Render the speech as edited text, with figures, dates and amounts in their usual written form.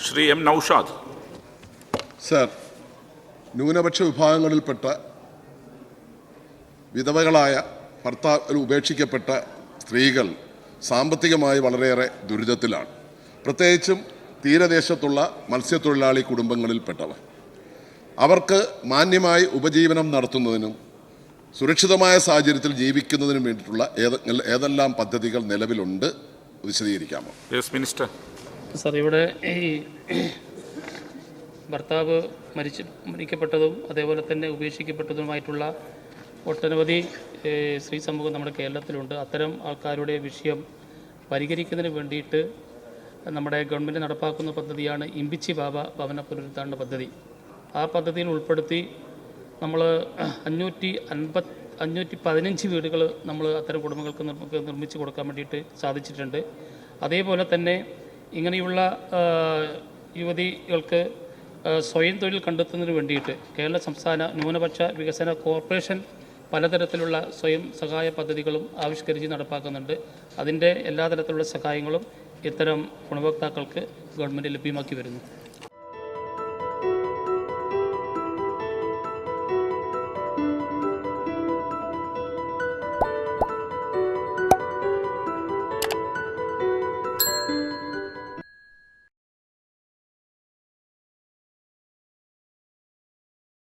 Shri M Naushad. Sir, ന്യൂനപക്ഷ വിഭാഗങ്ങളിൽപ്പെട്ട വിധവകളായ ഭർത്താവിൽ ഉപേക്ഷിക്കപ്പെട്ട സ്ത്രീകൾ സാമ്പത്തികമായി വളരെയേറെ ദുരിതത്തിലാണ്. പ്രത്യേകിച്ചും തീരദേശത്തുള്ള മത്സ്യത്തൊഴിലാളി കുടുംബങ്ങളിൽപ്പെട്ടവർ. അവർക്ക് മാന്യമായി ഉപജീവനം നടത്തുന്നതിനും സുരക്ഷിതമായ സാഹചര്യത്തിൽ ജീവിക്കുന്നതിനും വേണ്ടിയിട്ടുള്ള ഏതെല്ലാം പദ്ധതികൾ നിലവിലുണ്ട് വിശദീകരിക്കാമോ? Yes minister. സർ, ഇവിടെ ഈ ഭർത്താവ് മരിക്കപ്പെട്ടതും അതേപോലെ തന്നെ ഉപേക്ഷിക്കപ്പെട്ടതുമായിട്ടുള്ള ഒട്ടനവധി സ്ത്രീ സമൂഹം നമ്മുടെ കേരളത്തിലുണ്ട്. അത്തരം ആൾക്കാരുടെ വിഷയം പരിഹരിക്കുന്നതിന് വേണ്ടിയിട്ട് നമ്മുടെ ഗവൺമെൻറ് നടപ്പാക്കുന്ന പദ്ധതിയാണ് ഇമ്പിച്ചി ബാബ ഭവന പുനരുദ്ധാരണ പദ്ധതി. ആ പദ്ധതിയിൽ ഉൾപ്പെടുത്തി നമ്മൾ 515 വീടുകൾ നമ്മൾ അത്തരം കുടുംബങ്ങൾക്ക് നിർമ്മിച്ച് കൊടുക്കാൻ വേണ്ടിയിട്ട് സാധിച്ചിട്ടുണ്ട്. അതേപോലെ തന്നെ ഇങ്ങനെയുള്ള യുവതികൾക്ക് സ്വയം തൊഴിൽ കണ്ടെത്തുന്നതിന് വേണ്ടിയിട്ട് കേരള സംസ്ഥാന ന്യൂനപക്ഷ വികസന കോർപ്പറേഷൻ പലതരത്തിലുള്ള സ്വയം സഹായ പദ്ധതികളും ആവിഷ്കരിച്ച് നടപ്പാക്കുന്നുണ്ട്. അതിൻ്റെ എല്ലാ തരത്തിലുള്ള സഹായങ്ങളും ഇത്തരം ഗുണഭോക്താക്കൾക്ക് ഗവൺമെൻറ് ലഭ്യമാക്കി വരുന്നു.